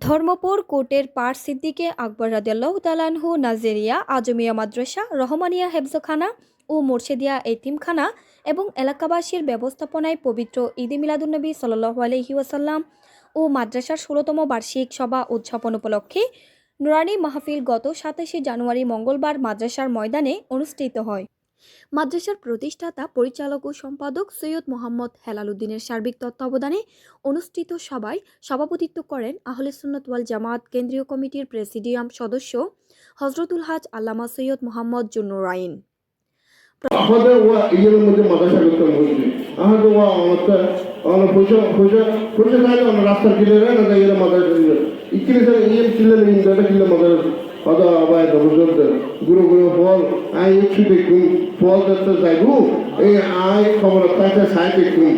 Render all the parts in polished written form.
ধর্মপুর কোর্টের পার সিদ্দিকে আকবর রাদিয়াল্লাহু তাআলা আনহু নাজেরিয়া আজমিয়া মাদ্রাসা রহমানিয়া হেফজখানা ও মোর্শেদিয়া এতিমখানা এবং এলাকাবাসীর ব্যবস্থাপনায় পবিত্র ঈদে মিলাদুন্নবী সাল্লাল্লাহু আলাইহি ওয়াসাল্লাম ও মাদ্রাসার ১৬তম বার্ষিক সভা উদযাপন উপলক্ষে নুরানি মাহফিল গত ২৭শে জানুয়ারি মঙ্গলবার মাদ্রাসার ময়দানে অনুষ্ঠিত হয়। মাদ্রাসার প্রতিষ্ঠাতা পরিচালক ও সম্পাদক সৈয়দ মোহাম্মদ হেলাল উদ্দিনের সার্বিক তত্ত্বাবধানে অনুষ্ঠিত সভায় সভাপতিত্ব করেন আহলে সুন্নাত ওয়াল জামাত কেন্দ্রীয় কমিটির প্রেসিডিয়াম সদস্য হজরতুল হাজ আল্লামা Syed Mohammad জুন্নুরাইন। Ada abai da buzurda guru fol ai chute kum fol da zaibu ai khabar ta sai kum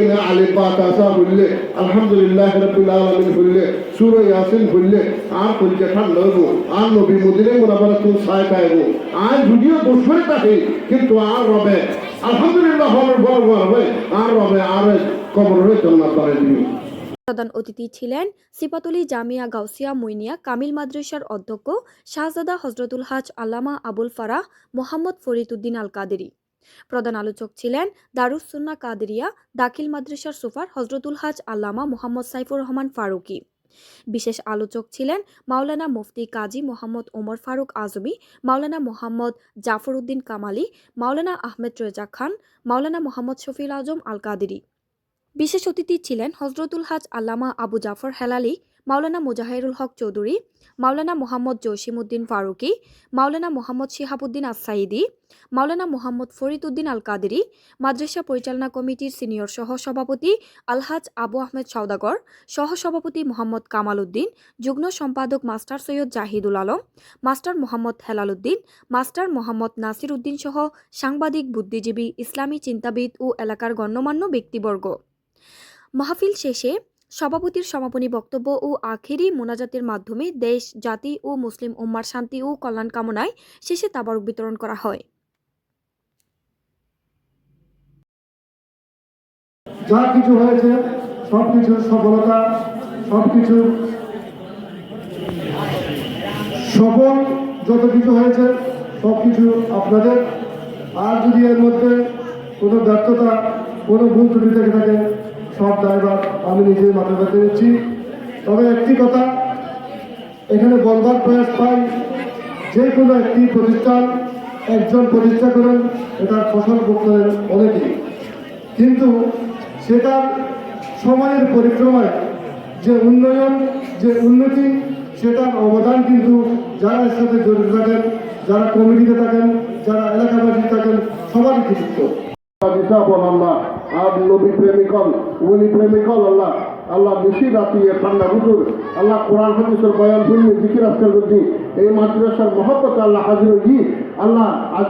na alif ba ta sa bulle alhamdulillah rabbil alamin bulle sura yasin bulle ar kulje khan lobo ar nabi mudire munabaratun sai kaibo ai video bosore ta he kintu ar robe alhamdulillah hobe ar robe ar khabar re jannat bare dibi। প্রধান অতিথি ছিলেন সিপাতুলি জামিয়া গাউসিয়া মুইনিয়া কামিল মাদ্রাসার অধ্যক্ষ শাহজাদা হজরতুল হাজ আল্লামা আবুল ফারাহ মোহাম্মদ ফরিদ উদ্দিন আল কাদেরি। প্রধান আলোচক ছিলেন দারুস সুন্নাহ কাদেরিয়া দাখিল মাদ্রাসার সুফার হজরতুল হাজ আল্লামা মোহাম্মদ সাইফুর রহমান ফারুকি। বিশেষ আলোচক ছিলেন মাওলানা মুফতি কাজী মোহাম্মদ ওমর ফারুক আজমি, মাওলানা মোহাম্মদ জাফর উদ্দিন কামালি, মাওলানা আহমেদ রেজা খান, মাওলানা মোহাম্মদ শফিউল আজম আল কাদেরি। বিশেষ অতিথি ছিলেন হজরতুল হাজ আল্লামা আবু জাফর হেলালি, মাওলানা মুজাহিরুল হক চৌধুরী, মাওলানা মোহাম্মদ জসিমউদ্দিন ফারুকি, মাওলানা মোহাম্মদ শিহাবুদ্দিন আসাইদি, মাওলানা মোহাম্মদ ফরিদ উদ্দিন আল কাদেরি, মাদ্রাসা পরিচালনা কমিটির সিনিয়র সহসভাপতি আলহাজ আবু আহমেদ সওদাগর, সহসভাপতি মোহাম্মদ কামাল উদ্দিন, যুগ্ম সম্পাদক master Syed Zahidul Alam, master Mohammad Helal Uddin, master Mohammad Nasir Uddin সহ সাংবাদিক, বুদ্ধিজীবী, ইসলামী চিন্তাবিদ ও এলাকার গণ্যমান্য ব্যক্তিবর্গ। মাহফিল শেষে সভাপতির সমাপনী বক্তব্য ও আখেরি মোনাজাতের মাধ্যমে দেশ, জাতি ও মুসলিম উম্মার শান্তি ও কল্যাণ কামনায় শেষে তাবারক বিতরণ করা হয়। যা কিছু হয়েছে সবকিছুর সফলতা, সবকিছু সফল যত কিছু হয়েছে সবকিছু আপনাদের। আর যদি এর মধ্যে কোনো ব্যর্থতা, কোনো ভুল ত্রুটি থেকে থাকে সব দায়ভার আমি নিজেই মাথায় ব্যথা নিচ্ছি। তবে একটি কথা এখানে বলবার প্রয়াস পাই, যে কোনো একটি প্রতিষ্ঠান একজন প্রতিষ্ঠা করেন, এটার ফসল ভোগ করেন অনেকেই, কিন্তু সেটার সময়ের পরিক্রমায় যে উন্নয়ন, যে উন্নতি, সেটার অবদান কিন্তু যারা এর সাথে জড়িত থাকেন, যারা কমিটিতে থাকেন, যারা এলাকাবাসী থাকেন, সবারই কৃতিত্ব। আর নবী প্রেমিকল ওলি প্রেমিকল আল্লাহ আল্লাহ বেশি রাতি ঠান্ডা হুজুর আল্লাহ কোরআন হাদিসের বয়ান শুনলে জিকির আজকাল করছি এই মাদ্রাসার মহব্বত আল্লাহ হাজির আল্লাহ আজ